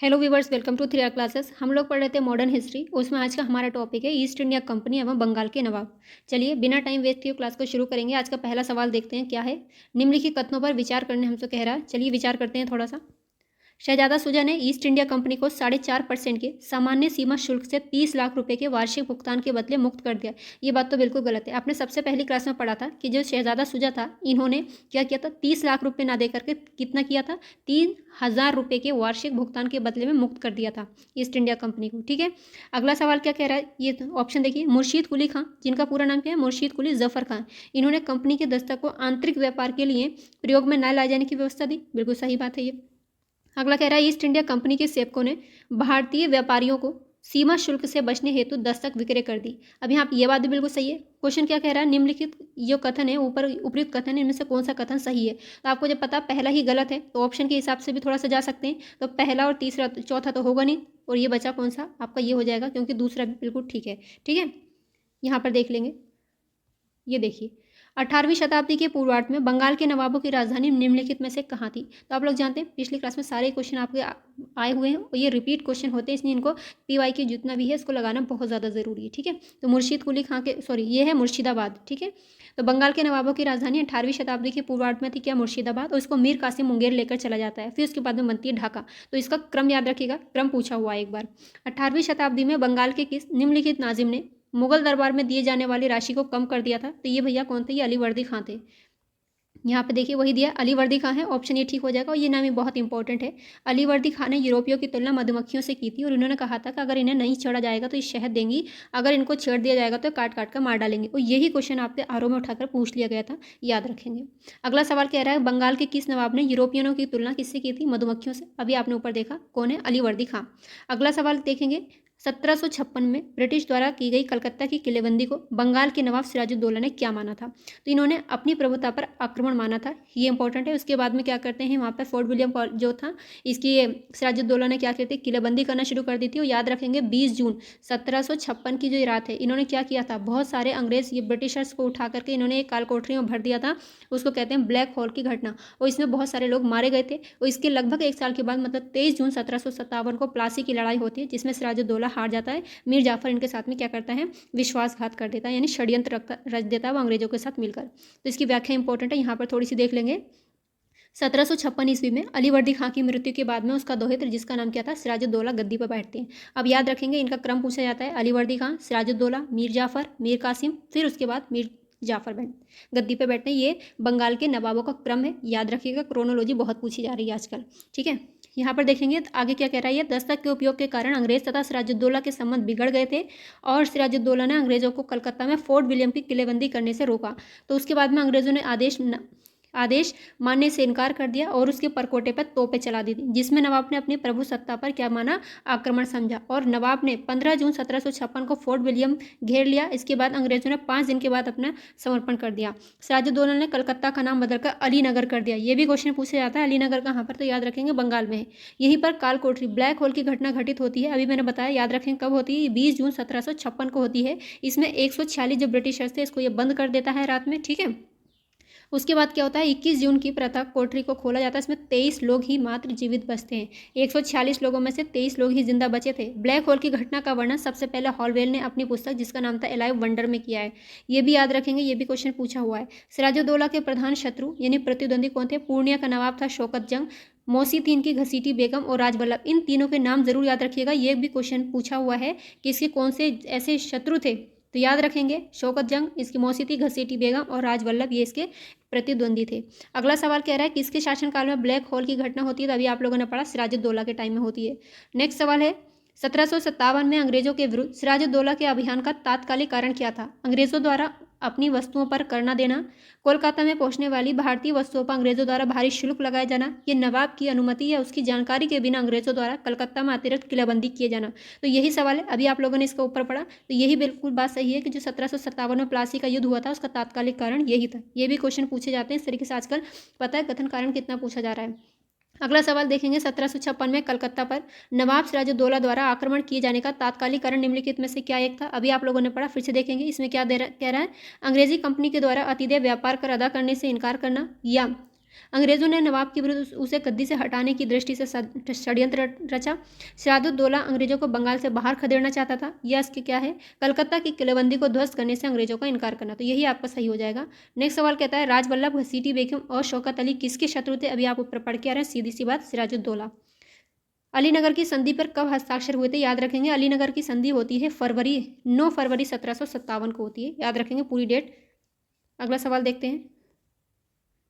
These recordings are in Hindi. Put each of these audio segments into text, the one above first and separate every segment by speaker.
Speaker 1: Hello viewers, welcome to 3 R classes. हम लोग पढ़ रहे थे मॉडर्न हिस्ट्री। उसमें आज का हमारा टॉपिक है ईस्ट इंडिया कंपनी एवं बंगाल के नवाब। चलिए बिना टाइम वेस्ट किए क्लास को शुरू करेंगे। आज का पहला सवाल देखते हैं क्या है। निम्नलिखित कथनों पर विचार करने हमसे कह रहा है। चलिए विचार करते हैं थोड़ा सा। शहजादा शुजा ने ईस्ट इंडिया कंपनी को 4.5% के सामान्य सीमा शुल्क से 30 लाख रुपए के वार्षिक भुगतान के बदले मुक्त कर दिया। ये बात तो बिल्कुल गलत है। आपने सबसे पहली क्लास में पढ़ा था कि जो शहजादा शुजा था, इन्होंने क्या किया था, 30 लाख रुपए ना देकर के कितना किया था, 3,000 रुपए के वार्षिक भुगतान के बदले में मुक्त कर दिया था ईस्ट इंडिया कंपनी को। ठीक है, अगला सवाल क्या कह रहा है, ये ऑप्शन देखिए। मुर्शीद कुली खां, जिनका पूरा नाम क्या है, मुर्शीद कुली जफर खां, इन्होंने कंपनी के दस्तक को आंतरिक व्यापार के लिए प्रयोग में न लाए जाने की व्यवस्था दी। बिल्कुल सही बात है ये। अगला कह रहा है ईस्ट इंडिया कंपनी के सेवकों ने भारतीय व्यापारियों को सीमा शुल्क से बचने हेतु दस्तक विक्रय कर दी। अब यहाँ ये बात भी बिल्कुल सही है। क्वेश्चन क्या कह रहा है, निम्नलिखित जो कथन है, ऊपर उपयुक्त कथन है, इनमें से कौन सा कथन सही है। तो आपको जब पता पहला ही गलत है तो ऑप्शन के हिसाब से भी थोड़ा सा जा सकते हैं। तो पहला और तीसरा, चौथा तो होगा नहीं, और ये बचा कौन सा, आपका ये हो जाएगा, क्योंकि दूसरा भी बिल्कुल ठीक है। ठीक है, यहाँ पर देख लेंगे। ये देखिए, 18वीं शताब्दी के पूर्वार्ध में बंगाल के नवाबों की राजधानी निम्नलिखित में से कहाँ थी। तो आप लोग जानते हैं पिछली क्लास में सारे क्वेश्चन आपके आए हुए हैं और ये रिपीट क्वेश्चन होते हैं, इसलिए इनको पीवाई की जितना भी है इसको लगाना बहुत ज़्यादा ज़रूरी है। ठीक है, तो मुर्शीद कुली खां के, सॉरी ये है मुर्शिदाबाद। ठीक है, तो बंगाल के नवाबों की राजधानी 18वीं शताब्दी के पूर्वार्ध में थी क्या, मुर्शिदाबाद, और इसको मीर कासिम मुंगेर लेकर चला जाता है। फिर उसके बाद में बनती है ढाका। तो इसका क्रम याद रखिएगा, क्रम पूछा हुआ है एक बार। 18वीं शताब्दी में बंगाल के किस निम्नलिखित नाजिम ने मुगल दरबार में दिए जाने वाली राशि को कम कर दिया था। तो ये भैया कौन थे, ये अलीवर्दी खां थे। यहाँ पे देखिए वही दिया, अलीवर्दी खां है, ऑप्शन ये ठीक हो जाएगा। और ये नाम भी बहुत इंपॉर्टेंट है। अलीवर्दी खां ने यूरोपियों की तुलना मधुमक्खियों से की थी और इन्होंने कहा था कि अगर इन्हें नहीं छेड़ा जाएगा तो ये शहद देंगी, अगर इनको छेड़ दिया जाएगा तो काट काट कर मार डालेंगे। और यही क्वेश्चन आपके आरओ में उठाकर पूछ लिया गया था, याद रखेंगे। अगला सवाल कह रहा है, बंगाल के किस नवाब ने यूरोपियनों की तुलना किससे की थी, मधुमक्खियों से। अभी आपने ऊपर देखा कौन है, अलीवर्दी खां। अगला सवाल देखेंगे, 1756 में ब्रिटिश द्वारा की गई कलकत्ता की किलेबंदी को बंगाल के नवाब सिराजुद्दौला ने क्या माना था। तो इन्होंने अपनी प्रभुता पर आक्रमण माना था, ये इंपॉर्टेंट है। उसके बाद में क्या करते हैं, वहाँ पर फोर्ट विलियम जो था, इसकी सिराजुद्दौला ने क्या कहते हैं, किलेबंदी करना शुरू कर दी थी। और याद रखेंगे 20 जून 1756 की जो रात है, इन्होंने क्या किया था, बहुत सारे अंग्रेज ये ब्रिटिशर्स को उठा करके इन्होंने एक काल कोठरी में भर दिया था। उसको कहते हैं ब्लैक होल की घटना। और इसमें बहुत सारे लोग मारे गए थे। और इसके लगभग एक साल के बाद, मतलब 23 जून 1757 को प्लासी की लड़ाई होती है, जिसमें सिराजुद्दौला हार जाता है। मीर जाफर इनके साथ में क्या करता है, विश्वासघात कर देता है, यानी षड्यंत्र रच देता है वो अंग्रेजों के साथ मिलकर। तो इसकी व्याख्या इंपॉर्टेंट है, यहाँ पर थोड़ी सी देख लेंगे। 1756 ईस्वी में अलीवर्दी खां की मृत्यु के बाद में उसका दोहित्र, जिसका नाम क्या था, सिराजुद्दौला, गद्दी पर बैठते हैं। अब याद रखेंगे इनका क्रम पूछा जाता है, अलीवर्दी खां, सिराजुद्दौला, मीर जाफर, मीर कासिम, फिर उसके बाद मीर जाफर गद्दी पे बैठते हैं। ये बंगाल के नवाबों का क्रम है, याद रखिएगा। क्रोनोलॉजी बहुत पूछी जा रही है आजकल। ठीक है, यहाँ पर देखेंगे आगे क्या कह रहा है, ये दस्तक के उपयोग के कारण अंग्रेज तथा सिराजुद्दौला के संबंध बिगड़ गए थे और सिराजुद्दौला ने अंग्रेजों को कलकत्ता में फोर्ट विलियम की किलेबंदी करने से रोका। तो उसके बाद में अंग्रेजों ने आदेश मानने से इनकार कर दिया और उसके परकोटे पर तोपें चला दी थी, जिसमें नवाब ने अपनी प्रभु सत्ता पर क्या माना, आक्रमण समझा। और नवाब ने 15 जून 1756 को फोर्ट विलियम घेर लिया। इसके बाद अंग्रेजों ने 5 दिन के बाद अपना समर्पण कर दिया। सिराजुद्दौला ने कलकत्ता का नाम बदलकर अलीनगर कर दिया। ये भी क्वेश्चन पूछा जाता है, अलीनगर कहाँ पर, तो याद रखेंगे बंगाल में है। यहीं पर काल कोठरी ब्लैक होल की घटना घटित होती है। अभी मैंने बताया, याद रखेंगे कब होती है, 20 जून 1756 को होती है। इसमें 146 जो ब्रिटिशर्स थे, इसको ये बंद कर देता है रात में। ठीक है, उसके बाद क्या होता है, 21 जून की पृथक कोठरी को खोला जाता है। इसमें 23 लोग ही मात्र जीवित बचते हैं। 146 लोगों में से 23 लोग ही जिंदा बचे थे। ब्लैक होल की घटना का वर्णन सबसे पहले हॉलवेल ने अपनी पुस्तक, जिसका नाम था एलाइव वंडर, में किया है। ये भी याद रखेंगे, ये भी क्वेश्चन पूछा हुआ है। सिराजुद्दौला के प्रधान शत्रु यानी प्रतिद्वंदी कौन थे, पूर्णिया का नवाब था शौकत जंग, मौसी थी इनकी घसीटी बेगम और राजवल्लभ। इन तीनों के नाम जरूर याद रखिएगा। ये भी क्वेश्चन पूछा हुआ है कि इसके कौन से ऐसे शत्रु थे। तो याद रखेंगे शौकत जंग, इसकी मौसी थी घसीटी बेगम, और राजवल्लभ ये इसके प्रतिद्वंदी थे। अगला सवाल कह रहा है, किसके शासनकाल में ब्लैक होल की घटना होती है। तो अभी आप लोगों ने पढ़ा, सिराजुद्दौला के टाइम में होती है। नेक्स्ट सवाल है, 1757 में अंग्रेजों के विरुद्ध सिराजुद्दौला के अभियान का तात्कालिक कारण क्या था। अंग्रेजों द्वारा अपनी वस्तुओं पर कर न देना, कोलकाता में पहुंचने वाली भारतीय वस्तुओं पर अंग्रेजों द्वारा भारी शुल्क लगाया जाना, ये नवाब की अनुमति या उसकी जानकारी के बिना अंग्रेजों द्वारा कलकत्ता में अतिरिक्त किलाबंदी किए जाना। तो यही सवाल है, अभी आप लोगों ने इसका ऊपर पढ़ा। तो यही बिल्कुल बात सही है कि जो 1757 में प्लासी का युद्ध हुआ था, उसका तात्कालिक कारण यही था। ये भी क्वेश्चन पूछे जाते हैं इस तरीके से। आजकल पता है कथन कारण कितना पूछा जा रहा है। अगला सवाल देखेंगे, 1756 में कलकत्ता पर नवाब सिराजुद्दौला द्वारा आक्रमण किए जाने का तात्कालिक कारण निम्नलिखित में से क्या एक था। अभी आप लोगों ने पढ़ा, फिर से देखेंगे। इसमें क्या कह रहा है, अंग्रेजी कंपनी के द्वारा अतिदेय व्यापार कर अदा करने से इनकार करना, या अंग्रेजों ने नवाब के विरुद्ध उसे गद्दी से हटाने की दृष्टि से षड्यंत्र रचा। सिराजुद्दौला अंग्रेजों को बंगाल से बाहर खदेड़ना चाहता था। यह इसके क्या है, कलकत्ता की किलेबंदी को ध्वस्त करने से अंग्रेजों का इनकार करना। तो यही आपका सही हो जाएगा। नेक्स्ट सवाल कहता है, राजवल्लभ, सिटी बेगम और शौकत अली किसके शत्रु थे? अभी आप ऊपर पढ़ के आ रहे हैं, सीधी सी बात, सिराजुद्दौला। अलीनगर की संधि पर कब हस्ताक्षर हुए थे? याद रखेंगे, अलीनगर की संधि होती है 9 फरवरी 1757 को होती है। याद रखेंगे पूरी डेट। अगला सवाल देखते हैं।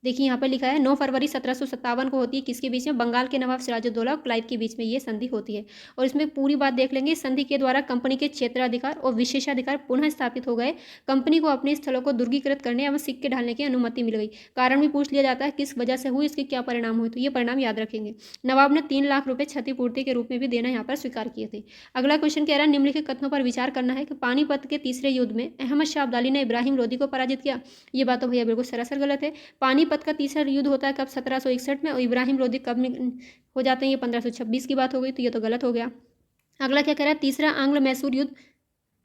Speaker 1: देखिए यहाँ पर लिखा है 9 फरवरी 1757 को होती है, किसके बीच में? बंगाल के नवाब सिराजुद्दौला और क्लाइव के बीच में ये संधि होती है। और इसमें पूरी बात देख लेंगे। इस संधि के द्वारा कंपनी के क्षेत्राधिकार और विशेषाधिकार पुनः स्थापित हो गए। कंपनी को अपने स्थलों को दुर्गीकृत करने एवं सिक्के ढालने की अनुमति मिल गई। कारण भी पूछ लिया जाता है, किस वजह से हुई, इसके क्या परिणाम हुए, तो ये परिणाम याद रखेंगे। नवाब ने 3 लाख रुपये क्षतिपूर्ति के रूप में भी देना यहाँ पर स्वीकार किए थे। अगला क्वेश्चन कह रहा है, निम्नलिखित कथनों पर विचार करना है कि पानीपत के तीसरे युद्ध में अहमद शाह अब्दाली ने इब्राहिम लोदी को पराजित किया। ये बात तो भैया बिल्कुल सरासर गलत है। पानीपत का तीसरा युद्ध होता है कब? 1761 में। और इब्राहिम लोदी कब हो जाते हैं? ये 1526 की बात हो गई, तो ये तो गलत हो गया। अगला क्या कह रहा है, तीसरा आंग्ल मैसूर युद्ध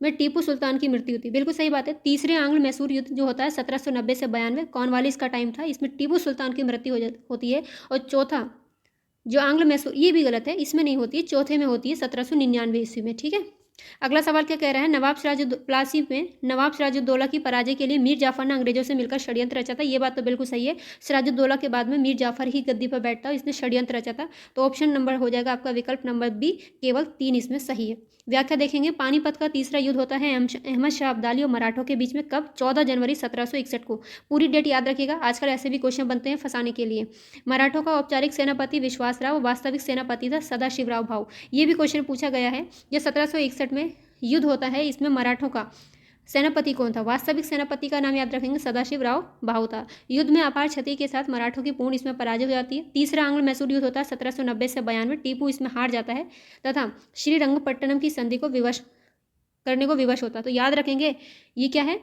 Speaker 1: में टीपू सुल्तान की मृत्यु होती है। बिल्कुल सही बात है। तीसरे आंग्ल मैसूर युद्ध जो होता है 1790 से 92, कॉर्नवालिस का टाइम था, इसमें टीपू सुल्तान की मृत्यु होती है। और चौथा जो आंग्ल मैसूर, ये भी गलत है, इसमें नहीं होती है, चौथे में होती है 1799 ईस्वी में। ठीक है। अगला सवाल क्या कह रहा है, प्लासी में नवाब सिराजुद्दौला की पराजय के लिए मीर जाफर ने अंग्रेजों से मिलकर षड्यंत्र रचा था। ये बात तो बिल्कुल सही है। सिराजुद्दौला के बाद में मीर जाफर ही गद्दी पर बैठता है, इसने षड्यंत्र रचा था। तो ऑप्शन नंबर हो जाएगा आपका विकल्प नंबर बी, केवल 3 इसमें सही है। व्याख्या देखेंगे, पानीपत का तीसरा युद्ध होता है अहमद शाह अब्दाली और मराठों के बीच में कब? 14 जनवरी 1761 को। पूरी डेट याद रखिएगा, आजकल ऐसे भी क्वेश्चन बनते हैं फंसाने के लिए। मराठों का औपचारिक सेनापति विश्वासराव, वास्तविक सेनापति था सदाशिवराव भाऊ। ये भी क्वेश्चन पूछा गया है। यह 1761 में युद्ध होता है, इसमें मराठों का सेनापति कौन था? वास्तविक सेनापति का नाम याद रखेंगे, सदाशिवराव भाऊ था। युद्ध में अपार क्षति के साथ मराठों की पूर्ण इसमें पराजय हो जाती है। तीसरा आंग्ल मैसूर युद्ध होता है 1790 से 92, टीपू इसमें हार जाता है तथा श्रीरंगपट्टनम की संधि को विवश होता है। तो याद रखेंगे ये क्या है,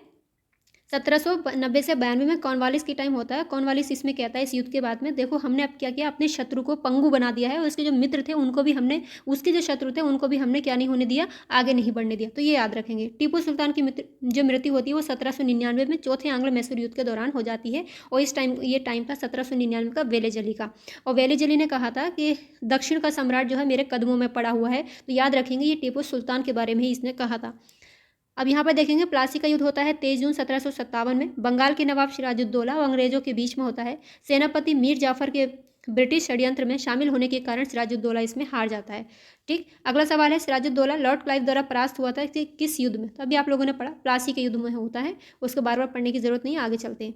Speaker 1: 1790 से 92 में कॉर्नवालिस की टाइम होता है। कॉर्नवालिस इसमें कहता है इस युद्ध के बाद में, देखो हमने अब क्या किया, अपने शत्रु को पंगु बना दिया है और उसके जो मित्र थे उनको भी हमने, उसके जो शत्रु थे उनको भी हमने क्या नहीं होने दिया, आगे नहीं बढ़ने दिया। तो ये याद रखेंगे। टीपू सुल्तान की जो मृत्यु होती है वो 1799 में चौथे आंग्ल मैसूर युद्ध के दौरान हो जाती है। और इस टाइम ये टाइम था 1799 का वेलेजली का। और वेलेजली ने कहा था कि दक्षिण का सम्राट जो है मेरे कदमों में पड़ा हुआ है। तो याद रखेंगे ये टीपू सुल्तान के बारे में ही इसने कहा था। अब यहाँ पर देखेंगे, प्लासी का युद्ध होता है 23 जून 1757 में। बंगाल के नवाब सिराजुद्दौला और अंग्रेजों के बीच में होता है। सेनापति मीर जाफर के ब्रिटिश षड्यंत्र में शामिल होने के कारण सिराजुद्दौला इसमें हार जाता है। ठीक। अगला सवाल है, सिराजुद्दौला लॉर्ड क्लाइव द्वारा परास्त हुआ था कि किस युद्ध में? तो अभी आप लोगों ने पढ़ा, प्लासी के युद्ध में होता है, उसको बार बार पढ़ने की जरूरत नहीं है, आगे चलते हैं।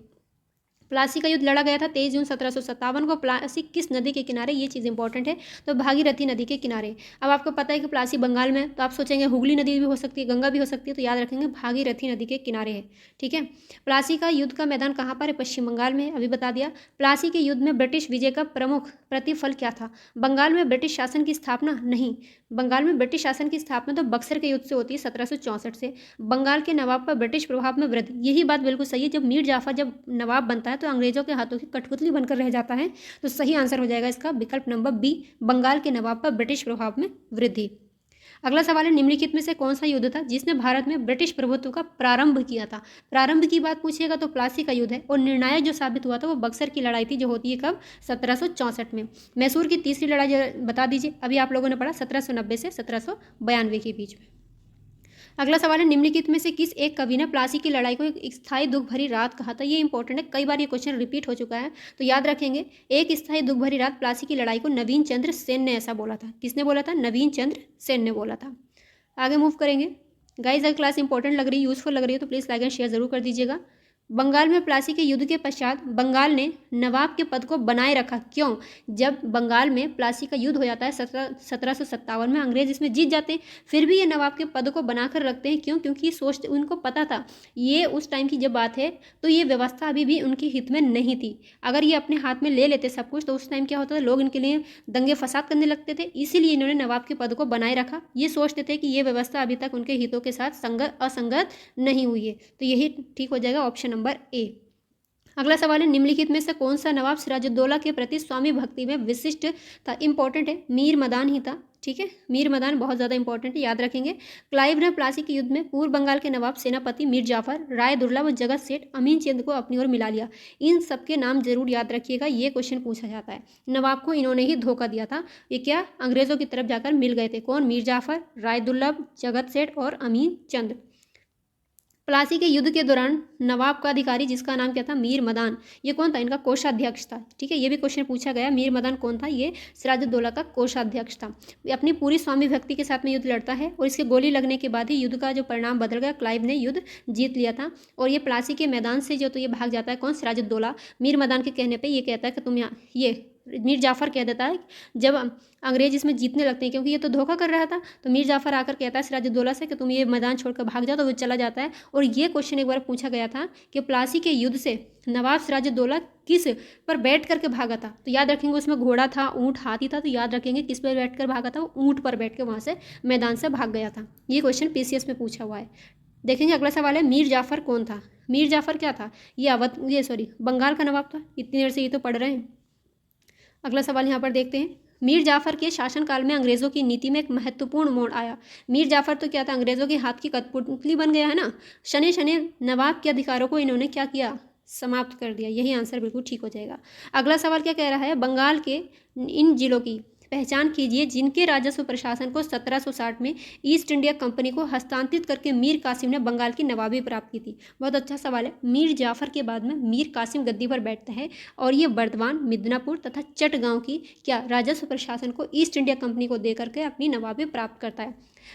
Speaker 1: प्लासी का युद्ध लड़ा गया था 23 जून 1757 को। प्लासी किस नदी के किनारे? ये चीज़ इंपॉर्टेंट है। तो भागीरथी नदी के किनारे। अब आपको पता है कि प्लासी बंगाल में, तो आप सोचेंगे हुगली नदी भी हो सकती है, गंगा भी हो सकती है, तो याद रखेंगे भागीरथी नदी के किनारे है। ठीक है। प्लासी का युद्ध का मैदान कहाँ पर है? पश्चिम बंगाल में, अभी बता दिया। प्लासी के युद्ध में ब्रिटिश विजय का प्रमुख प्रतिफल क्या था? बंगाल में ब्रिटिश शासन की स्थापना नहीं, बंगाल में ब्रिटिश शासन की स्थापना तो बक्सर के युद्ध से होती है 1764 से। बंगाल के नवाब पर ब्रिटिश प्रभाव में वृद्धि, यही बात बिल्कुल सही है। जब मीर जाफर जब नवाब बनता है तो अंग्रेजों के हाथों की कठपुतली बनकर रह जाता है। तो सही आंसर हो जाएगा इसका विकल्प नंबर बी, बंगाल के नवाब पर ब्रिटिश प्रभाव में वृद्धि। अगला सवाल है, निम्नलिखित में से कौन सा युद्ध था जिसने भारत में ब्रिटिश प्रभुत्व का प्रारंभ किया था? प्रारंभ की बात पूछिएगा तो प्लासी का युद्ध है। और निर्णायक जो साबित हुआ था वो बक्सर की लड़ाई थी, जो होती है कब? 1764 में। मैसूर की तीसरी लड़ाई बता दीजिए, अभी आप लोगों ने पढ़ा 1790 से 1792 के बीच में। अगला सवाल है, निम्नलिखित में से किस एक कवि ने प्लासी की लड़ाई को एक स्थायी दुख भरी रात कहा था? ये इंपॉर्टेंट है, कई बार ये क्वेश्चन रिपीट हो चुका है, तो याद रखेंगे। एक स्थायी दुख भरी रात प्लासी की लड़ाई को नवीन चंद्र सेन ने ऐसा बोला था। किसने बोला था? नवीन चंद्र सेन ने बोला था। आगे मूव करेंगे। गाइस, अगर क्लास इंपॉर्टेंट लग रही है, यूजफुल लग रही है, तो प्लीज़ लाइक एंड शेयर जरूर कर दीजिएगा। बंगाल में प्लासी के युद्ध के पश्चात बंगाल ने नवाब के पद को बनाए रखा। क्यों? जब बंगाल में प्लासी का युद्ध हो जाता है 1757 में, अंग्रेज इसमें जीत जाते हैं, फिर भी ये नवाब के पद को बनाकर रखते हैं। क्यों? क्योंकि सोच, उनको पता था ये उस टाइम की जब बात है, तो ये व्यवस्था अभी भी उनके हित में नहीं थी। अगर ये अपने हाथ में ले लेते सब कुछ, तो उस टाइम क्या होता था, लोग इनके लिए दंगे फसाद करने लगते थे। इसीलिए इन्होंने नवाब के पद को बनाए रखा। ये सोचते थे कि ये व्यवस्था अभी तक उनके हितों के साथ असंगत नहीं हुई है। तो यही ठीक हो जाएगा, ऑप्शन नंबर ए। अगला सवाल है, निम्नलिखित में से कौन सा नवाब सिराजुद्दौला के प्रति स्वामी भक्ति में विशिष्ट था? इंपॉर्टेंट है, मीर मदान ही था। ठीक है, मीर मदान बहुत ज़्यादा इंपॉर्टेंट है, याद रखेंगे। क्लाइव ने प्लासी के युद्ध में पूर्व बंगाल के नवाब सेनापति मीर जाफर, राय दुर्लभ, जगत सेठ, अमीन चंद को अपनी ओर मिला लिया। इन सबके नाम जरूर याद रखिएगा, ये क्वेश्चन पूछा जाता है। नवाब को इन्होंने ही धोखा दिया था, ये क्या अंग्रेजों की तरफ जाकर मिल गए थे। कौन? मीर जाफर, राय दुर्लभ, जगत सेठ और अमीन चंद। प्लासी के युद्ध के दौरान नवाब का अधिकारी जिसका नाम क्या था? मीर मदान। ये कौन था? इनका कोषाध्यक्ष था। ठीक है, ये भी क्वेश्चन पूछा गया, मीर मदान कौन था? ये सिराजुद्दौला का कोषाध्यक्ष था। अपनी पूरी स्वामी भक्ति के साथ में युद्ध लड़ता है और इसके गोली लगने के बाद ही युद्ध का जो परिणाम बदल गया, क्लाइव ने युद्ध जीत लिया था। और ये प्लासी के मैदान से जो तो ये भाग जाता है। कौन? सिराजुद्दौला। मीर मदान के कहने पर ये कहता है कि तुम यहाँ, ये मीर जाफर कह देता है जब अंग्रेज इसमें जीतने लगते हैं, क्योंकि ये तो धोखा कर रहा था, तो मीर जाफर आकर कहता है सिराजुद्दौला से कि तुम ये मैदान छोड़कर भाग जाओ, तो वो चला जाता है। और ये क्वेश्चन एक बार पूछा गया था कि प्लासी के युद्ध से नवाब सिराजुद्दौला किस पर बैठ करके भागा था? तो याद रखेंगे उसमें घोड़ा था, ऊँट, हाथी था, तो याद रखेंगे किस पर बैठ कर भागा था? वो ऊँट पर बैठ कर वहाँ से मैदान से भाग गया था। ये क्वेश्चन पीसीएस में पूछा हुआ है। देखेंगे अगला सवाल है, मीर जाफर कौन था? मीर जाफर क्या था? ये बंगाल का नवाब था। इतनी देर से ये तो पढ़ रहे हैं। अगला सवाल यहाँ पर देखते हैं, मीर जाफर के शासनकाल में अंग्रेजों की नीति में एक महत्वपूर्ण मोड़ आया। मीर जाफर तो क्या था? अंग्रेजों के हाथ की कठपुतली बन गया है ना। शनि शनि नवाब के अधिकारों को इन्होंने क्या किया? समाप्त कर दिया। यही आंसर बिल्कुल ठीक हो जाएगा। अगला सवाल क्या कह रहा है, बंगाल के इन जिलों की पहचान कीजिए जिनके राजस्व प्रशासन को 1760 में ईस्ट इंडिया कंपनी को हस्तांतरित करके मीर कासिम ने बंगाल की नवाबी प्राप्त की थी। बहुत अच्छा सवाल है। मीर जाफर के बाद में मीर कासिम गद्दी पर बैठते हैं और ये बर्दवान, मिदनापुर तथा चटगांव की क्या राजस्व प्रशासन को ईस्ट इंडिया कंपनी को दे करके अपनी नवाबी प्राप्त करता है।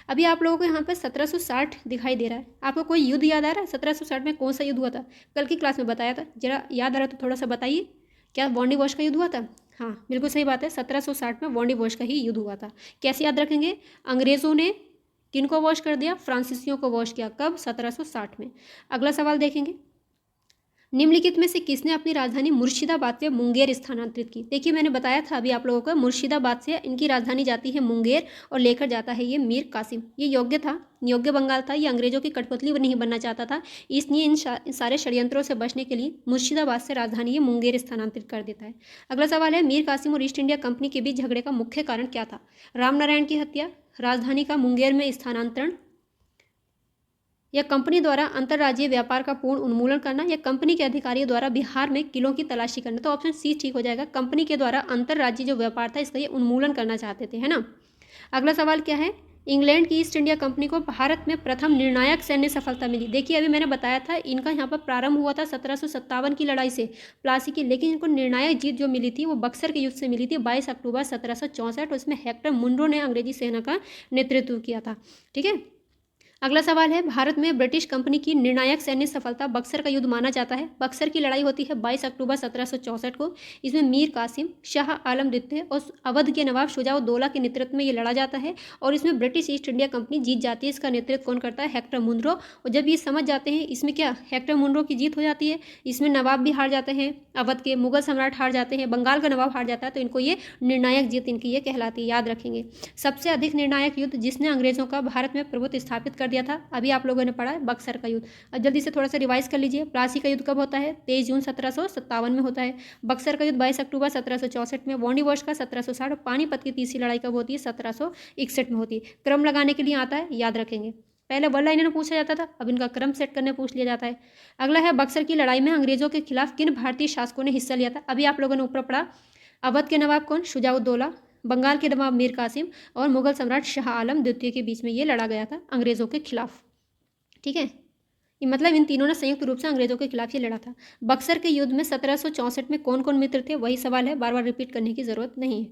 Speaker 1: अभी आप लोगों को यहाँ पर 1760 दिखाई दे रहा है। आपको कोई युद्ध याद आ रहा है? 1760 में कौन सा युद्ध हुआ था? कल की क्लास में बताया था, जरा याद आ रहा तो थोड़ा सा बताइए। क्या वॉन्डीवॉश का युद्ध हुआ था? हाँ, बिल्कुल सही बात है, 1760 में वॉन्डीवॉश का ही युद्ध हुआ था। कैसे याद रखेंगे? अंग्रेज़ों ने किनको वॉश कर दिया? फ्रांसीसियों को वॉश किया। कब? 1760 में। अगला सवाल देखेंगे, निम्नलिखित में से किसने अपनी राजधानी मुर्शिदाबाद से मुंगेर स्थानांतरित की? देखिए मैंने बताया था अभी आप लोगों को, मुर्शिदाबाद से इनकी राजधानी जाती है मुंगेर और लेकर जाता है ये मीर कासिम। ये योग्य था, योग्य बंगाल था, ये अंग्रेजों की कठपुतली नहीं बनना चाहता था, इसलिए इन सारे षड्यंत्रों से बचने के लिए मुर्शिदाबाद से राजधानी ये मुंगेर स्थानांतरित कर देता है। अगला सवाल है, मीर कासिम और ईस्ट इंडिया कंपनी के बीच झगड़े का मुख्य कारण क्या था? रामनारायण की हत्या, राजधानी का मुंगेर में स्थानांतरण, या कंपनी द्वारा अंतर्राज्यीय व्यापार का पूर्ण उन्मूलन करना, या कंपनी के अधिकारियों द्वारा बिहार में किलों की तलाशी करना। तो ऑप्शन सी ठीक हो जाएगा, कंपनी के द्वारा अंतर्राज्यीय जो व्यापार था इसका ये उन्मूलन करना चाहते थे, है ना। अगला सवाल क्या है, इंग्लैंड की ईस्ट इंडिया कंपनी को भारत में प्रथम निर्णायक सैन्य सफलता मिली। देखिए अभी मैंने बताया था इनका यहाँ पर प्रारंभ हुआ था 1757 की लड़ाई से, प्लासी की, लेकिन इनको निर्णायक जीत जो मिली थी वो बक्सर के युद्ध से मिली थी 22 अक्टूबर 1764। उसमें हेक्टर मुनरो ने अंग्रेजी सेना का नेतृत्व किया था। ठीक है, अगला सवाल है, भारत में ब्रिटिश कंपनी की निर्णायक सैन्य सफलता बक्सर का युद्ध माना जाता है। बक्सर की लड़ाई होती है 22 अक्टूबर 1764 को। इसमें मीर कासिम, शाह आलम द्वितीय और अवध के नवाब शुजाउद्दौला के नेतृत्व में ये लड़ा जाता है और इसमें ब्रिटिश ईस्ट इंडिया कंपनी जीत जाती है। इसका नेतृत्व कौन करता है? Hector Munro. और जब ये समझ जाते हैं इसमें क्या हेक्टर मुनरो की जीत हो जाती है, इसमें नवाब भी हार जाते हैं, अवध के मुगल सम्राट हार जाते हैं, बंगाल का नवाब हार जाता है, तो इनको ये निर्णायक जीत इनकी ये कहलाती है, याद रखेंगे। सबसे अधिक निर्णायक युद्ध जिसने अंग्रेजों का भारत में प्रभुत्व स्थापित कर दिया था, अभी आप लोगों ने पढ़ा है, बक्सर का युद्ध। अब जल्दी से थोड़ा सा रिवाइज कर लीजिए। प्लासी का युद्ध कब होता है? 23 जून 1757 में होता है। बक्सर का युद्ध 22 अक्टूबर 1764 में, वॉन्डीवॉश का 1760, पानीपत की तीसरी लड़ाई कब होती है? 1761 में होती है। क्रम लगाने के लिए आता है, याद रखेंगे। पहले वन लाइनर में पूछा जाता था, अब इनका क्रम सेट करने पूछ लिया जाता है। अगला है, बक्सर की लड़ाई में अंग्रेजों के खिलाफ किन भारतीय शासकों ने हिस्सा लिया था? अभी आप लोगों ने ऊपर पढ़ा, अवध के नवाब कौन? शुजाउद्दौला, बंगाल के नवाब मीर कासिम और मुगल सम्राट शाह आलम द्वितीय के बीच में ये लड़ा गया था अंग्रेजों के खिलाफ। ठीक है, ये मतलब इन तीनों ने संयुक्त रूप से अंग्रेजों के खिलाफ ये लड़ा था। बक्सर के युद्ध में 1764 में कौन कौन मित्र थे? वही सवाल है, बार बार रिपीट करने की जरूरत नहीं है।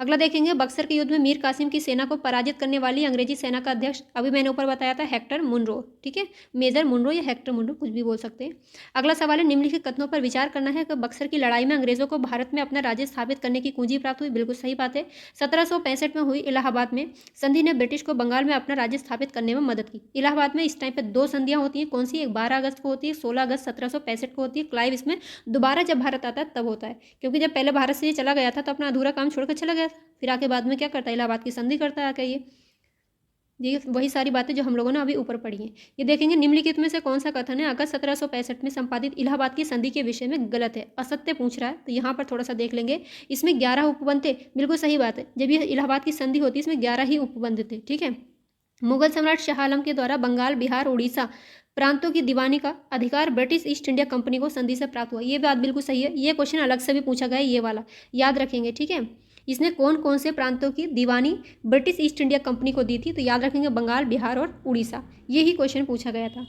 Speaker 1: अगला देखेंगे, बक्सर के युद्ध में मीर कासिम की सेना को पराजित करने वाली अंग्रेजी सेना का अध्यक्ष, अभी मैंने ऊपर बताया था, हेक्टर मुनरो। ठीक है, मेजर मुनरो या हेक्टर मुनरो कुछ भी बोल सकते हैं। अगला सवाल है, निम्नलिखित कथनों पर विचार करना है कि बक्सर की लड़ाई में अंग्रेजों को भारत में अपना राज्य स्थापित करने की कुंजी प्राप्त हुई। बिल्कुल सही बात है। 1765 में हुई इलाहाबाद में संधि ने ब्रिटिश को बंगाल में अपना राज्य स्थापित करने में मदद की। इलाहाबाद में इस टाइम पर 2 संधियां होती हैं, कौन सी? एक 12 अगस्त को होती है, 16 अगस्त 1765 को होती है। क्लाइव इसमें दोबारा जब भारत आता है तब होता है, क्योंकि जब पहले भारत से ये चला गया था तो अपना अधूरा काम छोड़कर चला गया था, फिर आके बाद में क्या करता है? इलाहाबाद की संधि करता है आके ये। ये वही सारी बातें जो हम लोगों ने अभी ऊपर पढ़ी हैं। ये देखेंगे निम्नलिखित में से कौन सा कथन है अगस्त 1765 में संपादित इलाहाबाद की संधि के विषय में गलत है, असत्य पूछ रहा है। तो यहाँ पर थोड़ा सा देख लेंगे। इसमें 11 उपबंध थे, बिल्कुल सही बात है। जब ये इलाहाबाद की संधि होती है इसमें 11 ही उपबंध थे, ठीक है। मुगल सम्राट शाह आलम के द्वारा बंगाल, बिहार, उड़ीसा प्रांतों की दीवानी का अधिकार ब्रिटिश ईस्ट इंडिया कंपनी को संधि से प्राप्त हुआ। ये बात बिल्कुल सही है। ये क्वेश्चन अलग से भी पूछा गया है, ये वाला याद रखेंगे, ठीक है। इसने कौन कौन से प्रांतों की दीवानी ब्रिटिश ईस्ट इंडिया कंपनी को दी थी? तो याद रखेंगे बंगाल, बिहार और उड़ीसा। ये ही क्वेश्चन पूछा गया था।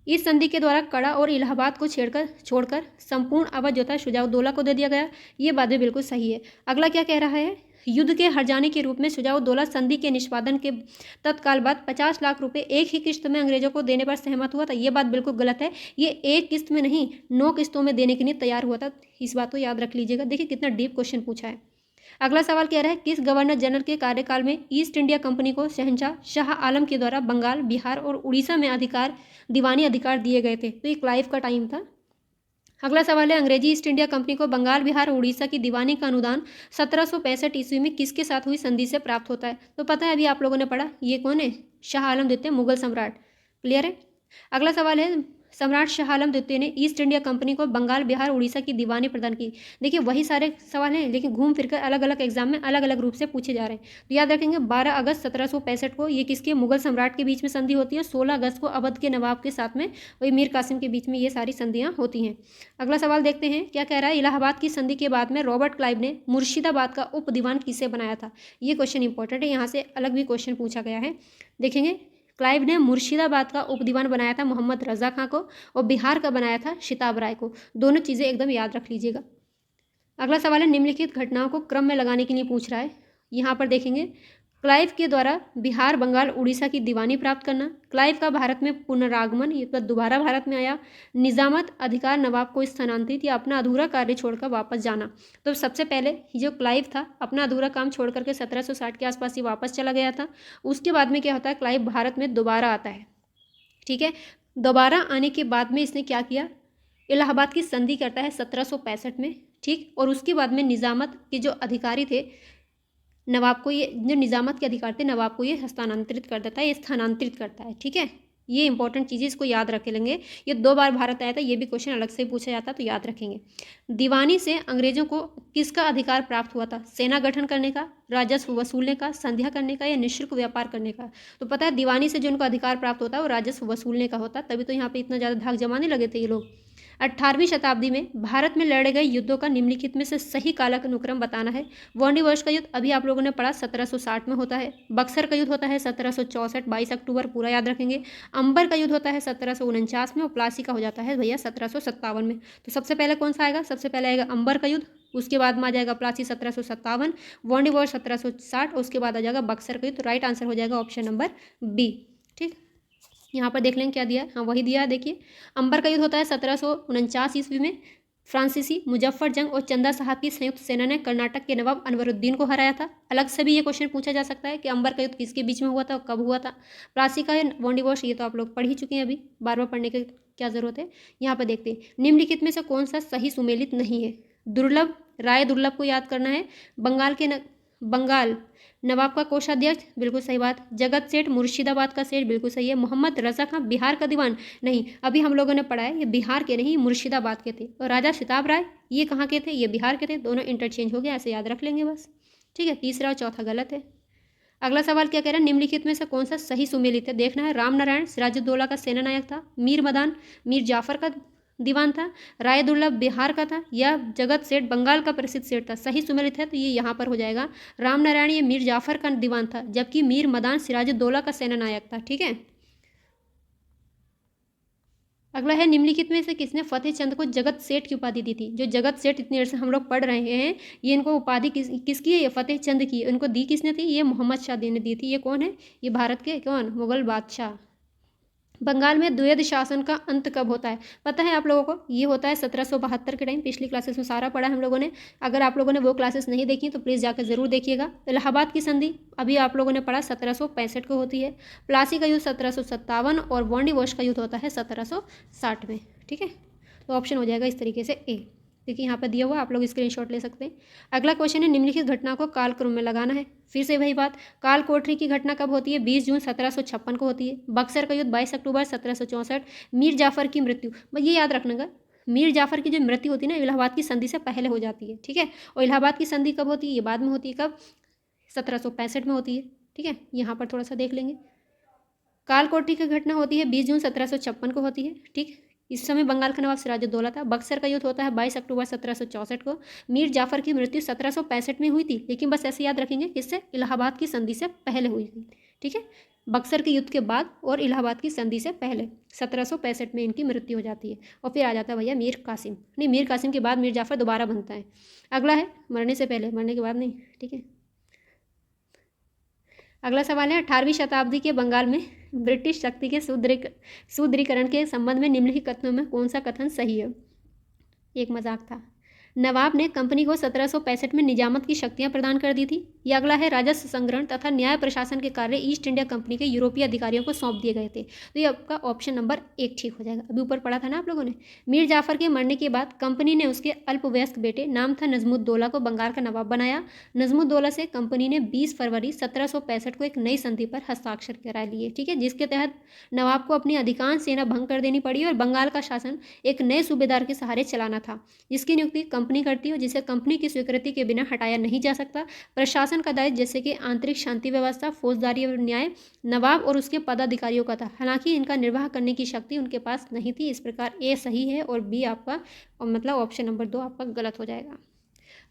Speaker 1: इस संधि के द्वारा कड़ा और इलाहाबाद को छोड़कर संपूर्ण अवध जो था शुजाउद्दौला को दे दिया गया। ये बात भी बिल्कुल सही है। अगला क्या कह रहा है? युद्ध के हर्जाने के रूप में शुजाउद्दौला संधि के निष्पादन के तत्काल बाद 50 लाख रुपए एक ही किस्त में अंग्रेजों को देने पर सहमत हुआ था। ये बात बिल्कुल गलत है। ये एक किस्त में नहीं, 9 किस्तों में देने के लिए तैयार हुआ था। इस बात को याद रख लीजिएगा। देखिए कितना डीप क्वेश्चन पूछा है। अगला सवाल कह रहा है किस गवर्नर जनरल के कार्यकाल में ईस्ट इंडिया कंपनी को शहंशाह शाह आलम के द्वारा बंगाल, बिहार और उड़ीसा में दीवानी अधिकार दिए गए थे? तो ये क्लाइव का टाइम था। अगला सवाल है अंग्रेजी ईस्ट इंडिया कंपनी को बंगाल, बिहार और उड़ीसा की दीवानी का अनुदान 1765 ईस्वी में किसके साथ हुई संधि से प्राप्त होता है? तो पता है, अभी आप लोगों ने पढ़ा। ये कौन है? शाह आलम द्वितीय, मुगल सम्राट। क्लियर है। अगला सवाल है सम्राट शाह आलम द्वितीय ने ईस्ट इंडिया कंपनी को बंगाल, बिहार, उड़ीसा की दीवानी प्रदान की। देखिए वही सारे सवाल हैं, लेकिन घूम फिर कर अलग अलग एग्जाम में अलग अलग रूप से पूछे जा रहे हैं। तो याद रखेंगे 12 अगस्त 1765 को ये किसके? मुगल सम्राट के बीच में संधि होती है। 16 अगस्त को अवध के नवाब के साथ में वही मीर कासिम के बीच में ये सारी संधियाँ होती हैं। अगला सवाल देखते हैं क्या कह रहा है। इलाहाबाद की संधि के बाद में रॉबर्ट क्लाइव ने मुर्शिदाबाद का उप दीवान किसे बनाया था? ये क्वेश्चन इंपॉर्टेंट है, यहाँ से अलग भी क्वेश्चन पूछा गया है। देखेंगे क्लाइव ने मुर्शिदाबाद का उपदीवान बनाया था मोहम्मद रजा खां को, और बिहार का बनाया था शिताब राय को। दोनों चीज़ें एकदम याद रख लीजिएगा। अगला सवाल है निम्नलिखित घटनाओं को क्रम में लगाने के लिए पूछ रहा है। यहाँ पर देखेंगे क्लाइव के द्वारा बिहार, बंगाल, उड़ीसा की दीवानी प्राप्त करना, क्लाइव का भारत में पुनरागमन, ये तो दोबारा भारत में आया, निजामत अधिकार नवाब को स्थानांतरित या अपना अधूरा कार्य छोड़कर वापस जाना। तो सबसे पहले जो क्लाइव था अपना अधूरा काम छोड़ करके 1760 के आसपास ही वापस चला गया था। उसके बाद में क्या होता है, क्लाइव भारत में दोबारा आता है, ठीक है। दोबारा आने के बाद में इसने क्या किया, इलाहाबाद की संधि करता है 1765 में, ठीक। और उसके बाद में निजामत के जो अधिकारी थे नवाब को, ये जो निजामत के अधिकार थे नवाब को ये हस्तांतरित कर देता है, ये स्थानांतरित करता है, ठीक है। ये इंपॉर्टेंट चीज़ें, इसको याद रख लेंगे। ये 2 बार भारत आया था, ये भी क्वेश्चन अलग से पूछा जाता तो याद रखेंगे। दीवानी से अंग्रेजों को किसका अधिकार प्राप्त हुआ था? सेना गठन करने का, राजस्व वसूलने का, संध्या करने का, या निःशुल्क व्यापार करने का? तो पता है दीवानी से जो उनको अधिकार प्राप्त होता है वो राजस्व वसूलने का होता, तभी तो यहाँ पे इतना ज़्यादा धाक जमाने लगे थे ये लोग। 18वीं शताब्दी में भारत में लड़े गए युद्धों का निम्नलिखित में से सही कालानुक्रम बताना है। वांडीवर्ष का युद्ध अभी आप लोगों ने पढ़ा 1760 में होता है। बक्सर का युद्ध होता है 1764, 22 अक्टूबर, पूरा याद रखेंगे। अंबर का युद्ध होता है 1749 में, और प्लासी का हो जाता है भैया 1757 में। तो सबसे पहले कौन सा आएगा? सबसे पहले आएगा अंबर का युद्ध, उसके बाद में आ जाएगा प्लासी 1757, वांडीवर्ष 1760, उसके बाद आ जाएगा बक्सर का युद्ध। राइट आंसर हो जाएगा ऑप्शन नंबर बी, ठीक। यहाँ पर देख लेंगे क्या दिया है। हाँ वही दिया है, देखिए अंबर का युद्ध होता है 1749 ईस्वी में। फ्रांसीसी मुजफ्फर जंग और चंदा साहब की संयुक्त सेना ने कर्नाटक के नवाब अनवरुद्दीन को हराया था। अलग से भी ये क्वेश्चन पूछा जा सकता है कि अंबर का युद्ध किसके बीच में हुआ था और कब हुआ था। प्लासी का वांडीवर्ष ये तो आप लोग पढ़ ही चुके हैं, अभी बार बार पढ़ने की क्या जरूरत है। यहाँ पर देखते हैं निम्नलिखित में से कौन सा सही सुमेलित नहीं है। दुर्लभ, राय दुर्लभ को याद करना है। बंगाल नवाब का कोषाध्यक्ष, बिल्कुल सही बात। जगत सेठ मुर्शिदाबाद का सेठ, बिल्कुल सही है। मोहम्मद रजा खां बिहार का दीवान, नहीं, अभी हम लोगों ने पढ़ा है ये बिहार के नहीं मुर्शिदाबाद के थे। और राजा शिताब राय ये कहाँ के थे? ये बिहार के थे। दोनों इंटरचेंज हो गया, ऐसे याद रख लेंगे बस, ठीक है। तीसरा और चौथा गलत है। अगला सवाल क्या कह रहा है, निम्नलिखित में से कौन सा सही सुमेलित है? देखना है। राम नारायण सिराजुद्दौला का सेना नायक था, मीर मदान मीर जाफर का दीवान था, राय दुर्लभ बिहार का था, या जगत सेठ बंगाल का प्रसिद्ध सेठ था? सही सुमेलित है तो ये यहाँ पर हो जाएगा राम नारायण, ये मीर जाफर का दीवान था, जबकि मीर मदान सिराजुद्दौला का सेना नायक था, ठीक है। अगला है निम्नलिखित में से किसने फतेह चंद को जगत सेठ की उपाधि दी थी? जो जगत सेठ इतनी देर से हम लोग पढ़ रहे हैं, ये इनको उपाधि किसकी है? ये फतेह चंद की। इनको दी किसने थी? ये मोहम्मद शाह ने दी थी। ये कौन है? ये भारत के कौन? मुगल बादशाह। बंगाल में द्वैध शासन का अंत कब होता है? पता है आप लोगों को? ये होता है 1772 के टाइम। पिछली क्लासेस में सारा पढ़ा हम लोगों ने। अगर आप लोगों ने वो क्लासेस नहीं देखी तो प्लीज़ जाकर ज़रूर देखिएगा। इलाहाबाद की संधि अभी आप लोगों ने पढ़ा 1765 को होती है। प्लासी का युद्ध 1757, और वांडीवर्ष का युद्ध होता है 1760 में, ठीक है। तो ऑप्शन हो जाएगा इस तरीके से ए। देखिए यहाँ पर दिया हुआ, आप लोग स्क्रीनशॉट ले सकते हैं। अगला क्वेश्चन है, निम्नलिखित घटना को कालक्रम में लगाना है। फिर से वही बात, काल कोठरी की घटना कब होती है? 20 जून 1756 को होती है। बक्सर का युद्ध 22 अक्टूबर 1764। मीर जाफर की मृत्यु, बस ये याद रखना, मीर जाफर की जो मृत्यु होती है ना, इलाहाबाद की संधि से पहले हो जाती है, ठीक है। और इलाहाबाद की संधि कब होती है? ये बाद में होती है। कब? 1765 में होती है, ठीक है। यहाँ पर थोड़ा सा देख लेंगे। कालकोठरी की घटना होती है 20 जून 1756 को होती है, ठीक। इस समय बंगाल का नवाब सिराजुद्दौला था। बक्सर का युद्ध होता है 22 अक्टूबर 1764 को। मीर जाफर की मृत्यु 1765 में हुई थी, लेकिन बस ऐसे याद रखेंगे, किससे? इलाहाबाद की संधि से पहले हुई थी, ठीक है। बक्सर के युद्ध के बाद और इलाहाबाद की संधि से पहले 1765 में इनकी मृत्यु हो जाती है। और फिर आ जाता है भैया मीर कासिम, नहीं, मीर कासिम के बाद मीर जाफर दोबारा बनता है। अगला है मरने से पहले, मरने के बाद नहीं, ठीक है। अगला सवाल है, 18वीं शताब्दी के बंगाल में ब्रिटिश शक्ति के सुदृढ़ीकरण के संबंध में निम्नलिखित कथनों में कौन सा कथन सही है? एक मजाक था। नवाब ने कंपनी को 1765 में निजामत की शक्तियां प्रदान कर दी थी। यह अगला है, राजस्व संग्रहण तथा न्याय प्रशासन के कार्य ईस्ट इंडिया कंपनी के यूरोपीय अधिकारियों को सौंप दिए गए थे। तो ये आपका ऑप्शन नंबर 1 ठीक हो जाएगा। अभी ऊपर पढ़ा था ना आप लोगों ने। मीर जाफर के मरने के बाद कंपनी ने उसके अल्पवयस्क बेटे, नाम था नजमुद्दौला, को बंगाल का नवाब बनाया। नजमुद्दौला से कंपनी ने 20 फरवरी 1765 को एक नई संधि पर हस्ताक्षर करा लिए, ठीक है, जिसके तहत नवाब को अपनी अधिकांश सेना भंग कर देनी पड़ी और बंगाल का शासन एक नए सूबेदार के सहारे चलाना था, जिसकी नियुक्ति कंपनी करती है, जिसे कंपनी की स्वीकृति के बिना हटाया नहीं जा सकता। प्रशासन का दायित्व, जैसे कि आंतरिक शांति व्यवस्था, फौजदारी और न्याय, नवाब और उसके पदाधिकारियों का था। हालांकि इनका निर्वाह करने की शक्ति उनके पास नहीं थी। इस प्रकार ए सही है और बी आपका, मतलब ऑप्शन नंबर 2 आपका गलत हो जाएगा।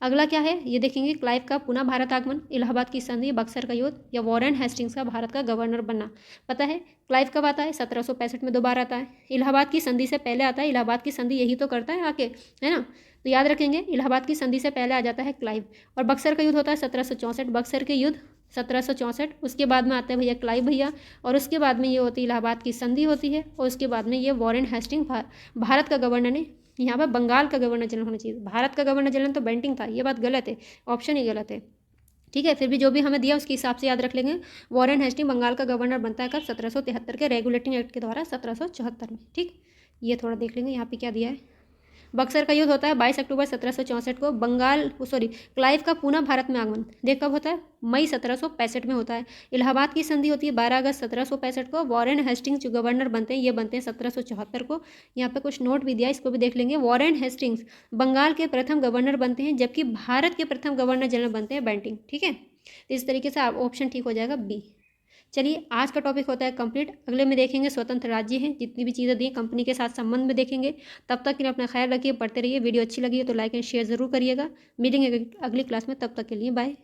Speaker 1: अगला क्या है, ये देखेंगे, क्लाइव का पुनः भारत आगमन, इलाहाबाद की संधि, बक्सर का युद्ध, या वॉरेन हेस्टिंग्स का भारत का गवर्नर बनना। पता है क्लाइव कब आता है? 1765 में दोबारा आता है। इलाहाबाद की संधि से पहले आता है। इलाहाबाद की संधि यही तो करता है आके, है ना। तो याद रखेंगे, इलाहाबाद की संधि से पहले आ जाता है क्लाइव। और बक्सर का युद्ध होता है 1764, बक्सर के युद्ध 1764। उसके बाद में आते हैं भैया क्लाइव भैया, और उसके बाद में ये होती है इलाहाबाद की संधि होती है, और उसके बाद में ये वॉरेन हेस्टिंग भारत का गवर्नर ने, यहाँ पर बंगाल का गवर्नर जनरल होना चाहिए, भारत का गवर्नर जनरल तो बेंटिंग था। ये बात गलत है, ऑप्शन ही गलत है, ठीक है। फिर भी जो भी हमें दिया उसके हिसाब से याद रख लेंगे। वॉरेन हेस्टिंग बंगाल का गवर्नर बनता है कब? 1773 के रेगुलेटिंग एक्ट के द्वारा 1774 में, ठीक। ये थोड़ा देख लेंगे यहाँ पे क्या दिया है। बक्सर का युद्ध होता है 22 अक्टूबर 1764 को। क्लाइव का पुनः भारत में आगमन देख कब होता है? मई 1765 में होता है। इलाहाबाद की संधि होती है 12 अगस्त 1765 को। वॉरेन हेस्टिंग्स जो गवर्नर बनते हैं, ये बनते हैं 1774 को। यहाँ पे कुछ नोट भी दिया, इसको भी देख लेंगे। वॉरेन हेस्टिंग्स बंगाल के प्रथम गवर्नर बनते हैं, जबकि भारत के प्रथम गवर्नर जनरल बनते हैं बेंटिंग, ठीक है। तो इस तरीके से ऑप्शन ठीक हो जाएगा बी। चलिए, आज का टॉपिक होता है कंप्लीट। अगले में देखेंगे स्वतंत्र राज्य हैं, जितनी भी चीज़ें दी कंपनी के साथ संबंध में देखेंगे। तब तक के लिए अपना ख्याल रखिए, पढ़ते रहिए। वीडियो अच्छी लगी है तो लाइक एंड शेयर ज़रूर करिएगा। मिलेंगे अगली क्लास में, तब तक के लिए बाय।